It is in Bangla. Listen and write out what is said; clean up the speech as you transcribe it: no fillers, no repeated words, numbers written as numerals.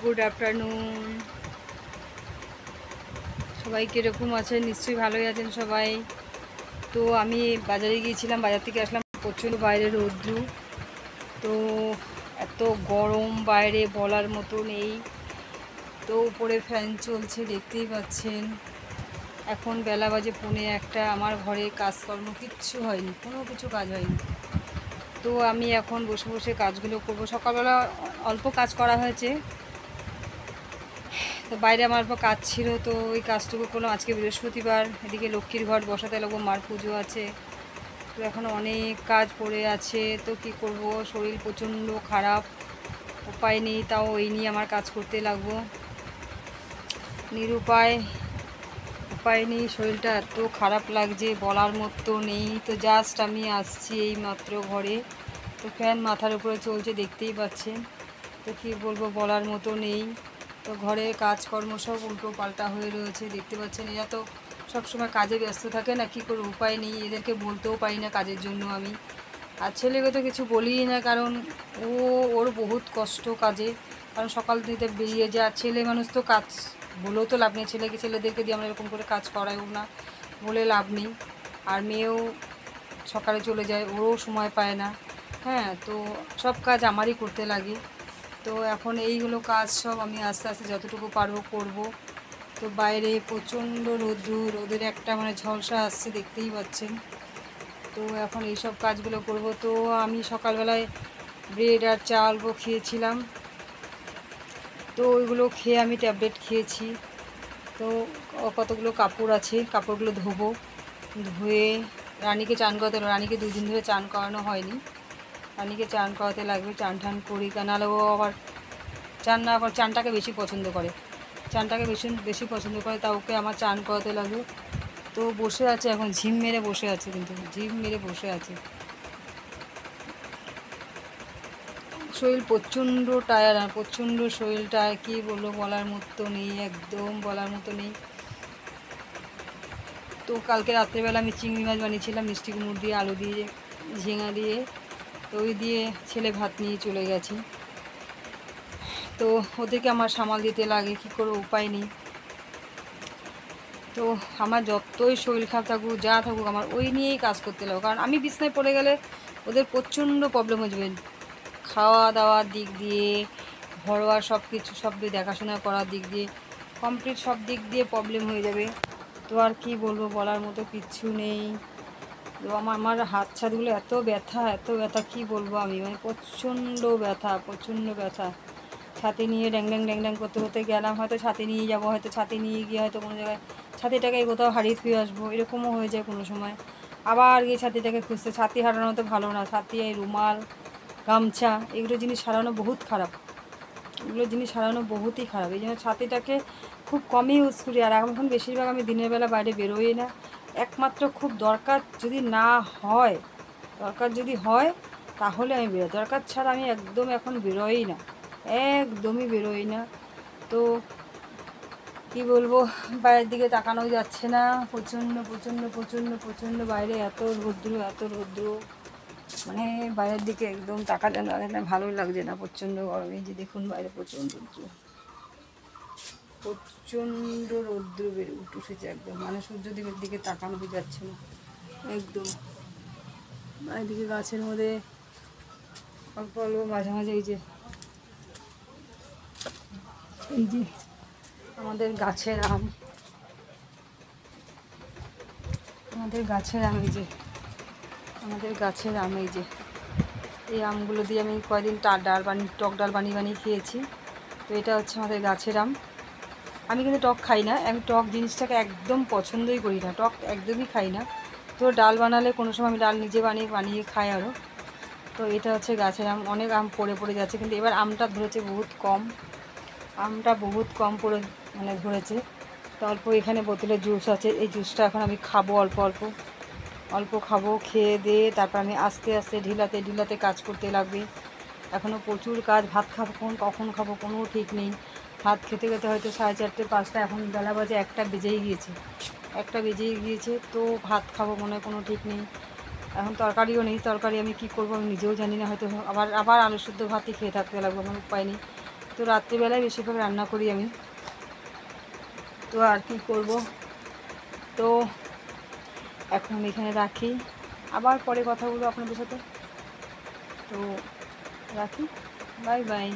Good afternoon. সবাই কীরকম আছেন? নিশ্চয়ই ভালোই আছেন সবাই। তো আমি বাজারে গিয়েছিলাম, বাজার থেকে আসলাম, প্রচুর বাইরে রৌদ্র, তো এত গরম বাইরে বলার মতো নেই। তো উপরে ফ্যান চলছে, দেখতেই পাচ্ছেন। এখন বেলা বাজে 1:45। আমার ঘরে কাজকর্ম কিচ্ছু হয়নি, কোনো কিছু কাজ হয়নি। তো আমি এখন বসে বসে কাজগুলো করব। সকালবেলা অল্প কাজ করা হয়েছে, তো বাইরে আমার কাজ ছিল, তো ওই কাজটুকু করলাম। আজকে বৃহস্পতিবার, এদিকে লক্ষ্মীর ঘট বসাতে লাগবো, মার পুজো আছে, তো এখনও অনেক কাজ পড়ে আছে। তো কি করব, শরীর প্রচণ্ড খারাপ, উপায় নেই, তাও এই নিয়ে আমার কাজ করতে লাগবো, নিরুপায়, উপায় নেই। শরীরটা এত খারাপ লাগছে বলার মতো নেই। তো জাস্ট আমি আসছি এই মাত্র ঘরে, তো ফ্যান মাথার উপরে চলছে, দেখতেই পাচ্ছেন। তো কী বলবো, বলার মতো নেই। তো ঘরের কাজকর্ম সব উল্টো পাল্টা হয়ে রয়েছে, দেখতে পাচ্ছেন। এরা তো সবসময় কাজে ব্যস্ত থাকে না, কী করে, উপায় নেই, এদেরকে বলতেও পারি না কাজের জন্য আমি। আর ছেলেকে তো কিছু বলিই না, কারণ ওর বহুত কষ্ট কাজে, কারণ সকাল থেকে বেরিয়ে যায়। ছেলে মানুষ তো কাজ বলেও তো লাভ নেই, ছেলেদেরকে দিয়ে আমরা এরকম করে কাজ করাইও না, বলে লাভ নেই। আর মেয়েও সকালে চলে যায়, ওরও সময় পায় না। হ্যাঁ, তো সব কাজ আমারই করতে লাগে। তো এখন এইগুলো কাজ সব আমি আস্তে আস্তে যতটুকু পারবো করব। তো বাইরে প্রচণ্ড রোদের একটা ঝলসা আসছে, দেখতেই পাচ্ছেন। তো এখন এইসব কাজগুলো করব। তো আমি সকালবেলায় ব্রেড আর চা অল্প খেয়েছিলাম, তো ওইগুলো খেয়ে আমি ট্যাবলেট খেয়েছি। তো কতগুলো কাপড় আছে, কাপড়গুলো ধোবো, ধুয়ে রানীকে চান করাতে, রানীকে 2 দিন ধরে চান করানো হয়নি, রানীকে চান করাতে লাগবে। চান টান করি, নাহলে ও আবার চানটাকে বেশি পছন্দ করে, বেশি পছন্দ করে, তা ওকে আমার চান করাতে লাগবে। তো বসে আছে এখন, ঝিম মেরে বসে আছে, কিন্তু ঝিম মেরে বসে আছে। শরীর প্রচণ্ড টায়ার্ড, আর প্রচণ্ড শরীরটা কী বলবো, বলার মতো নেই, একদম বলার মতো নেই। তো কালকে রাত্রেবেলা আমি চিংড়ি মাছ বানিয়েছিলাম, মিষ্টি কুমড় দিয়ে, আলু দিয়ে, ঝিঙা দিয়ে, তো ওই দিয়ে ছেলে ভাত নিয়ে চলে গেছে। তো ওদেরকে আমার সামাল দিতে লাগে, কী করে, উপায় নেই। তো আমার যতই শরীর খারাপ থাকুক, যা থাকুক, আমার ওই নিয়েই কাজ করতে লাগবে, কারণ আমি বিছনায় পড়ে গেলে ওদের প্রচণ্ড প্রবলেম হয়ে যাবে, খাওয়া দাওয়ার দিক দিয়ে, ঘরোয়া সব কিছু সব দেখাশোনা করার দিক দিয়ে, কমপ্লিট সব দিক দিয়ে প্রবলেম হয়ে যাবে। তো আর কি বলবো, বলার মতো কিচ্ছু নেই। তো আমার হাত ছাদগুলো এত ব্যথা, কী বলবো আমি, প্রচণ্ড ব্যথা। ছাতি নিয়ে ড্যাং ড্যাং করতে করতে গেলাম, হয়তো ছাতি নিয়ে যাবো, হয়তো ছাতি নিয়ে গিয়ে হয়তো কোনো জায়গায় ছাতিটাকে কোথাও হারিয়ে ফিরে আসবো, এরকমও হয়ে যায় কোনো সময়। আবার গিয়ে ছাতিটাকে খুঁজতে, ছাতি হারানো তো ভালো না, ছাতি, এই রুমাল, গামছা, এগুলো জিনিস হারানো বহুত খারাপ, বহুতই খারাপ। এই জন্য ছাতিটাকে খুব কমই ইউজ করি। আর এখন বেশিরভাগ আমি দিনের বেলা বাইরে বেরোই না, একমাত্র খুব দরকার যদি হয় তাহলে আমি বেরোই, দরকার ছাড়া আমি একদম এখন একদমই বেরোই না। তো কি বলবো, বাইরের দিকে তাকানোই যাচ্ছে না, প্রচণ্ড বাইরে এত রৌদ্র, বাইরের দিকে একদম তাকাতে না, ভালোই লাগছে না, প্রচণ্ড গরমে। যে দেখুন বাইরে প্রচণ্ড রৌদ্র বেড়ে উঠেছে একদম, সূর্য দিকে তাকানো যাচ্ছে না একদম। এদিকে গাছের মধ্যে অল্প মাঝে মাঝে এই যে আমাদের গাছের আম, এই আমগুলো দিয়ে আমি কয়েকদিন টক ডাল বানিয়ে খেয়েছি। তো এটা হচ্ছে আমাদের গাছের আম। আমি কিন্তু টক খাই না, আমি টক জিনিসটাকে একদম পছন্দই করি না, টক একদমই খাই না। তো ডাল বানালে কোনো সময় আমি ডাল নিজে বানিয়ে খাই আরও। তো এটা হচ্ছে গাছের আম, অনেক আম পড়ে যাচ্ছে, কিন্তু এবার আমটা ধরেছে বহুত কম পড়ে ধরেছে। তো অল্প এখানে বোতলে জুস আছে, এই জুসটা এখন আমি খাবো, অল্প খাবো, খেয়ে দিয়ে তারপর আমি আস্তে আস্তে ঢিলাতে কাজ করতে লাগবে। এখনও প্রচুর কাজ, ভাত খাবো কখন খাবো কোনো ঠিক নেই। ভাত খেতে হয়তো 4:30 5টা, এখন বেলা বাজে 1টা বেজেই গিয়েছে। তো ভাত খাবো মনে হয় কোনো ঠিক নেই। এখন তরকারিও নেই, তরকারি আমি কি করবো আমি নিজেও জানি না, হয়তো আবার আলু শুদ্ধ ভাতই খেয়ে থাকতে লাগবো, আমার উপায় নেই। তো রাত্রিবেলায় বেশিরভাগ রান্না করি আমি। তো আর কি করব, তো এখন আমি এখানে রাখি, আবার পরে কথা বলবো আপনাদের সাথে। তো রাখি, বাই বাই।